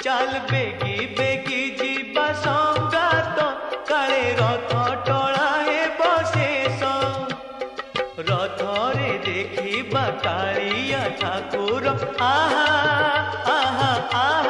चाल बेगी बेगी जीवा संगात काले रथ टळा हे बशेष रथरे देखिबा कालिया ठाकुर आहा आहा आहा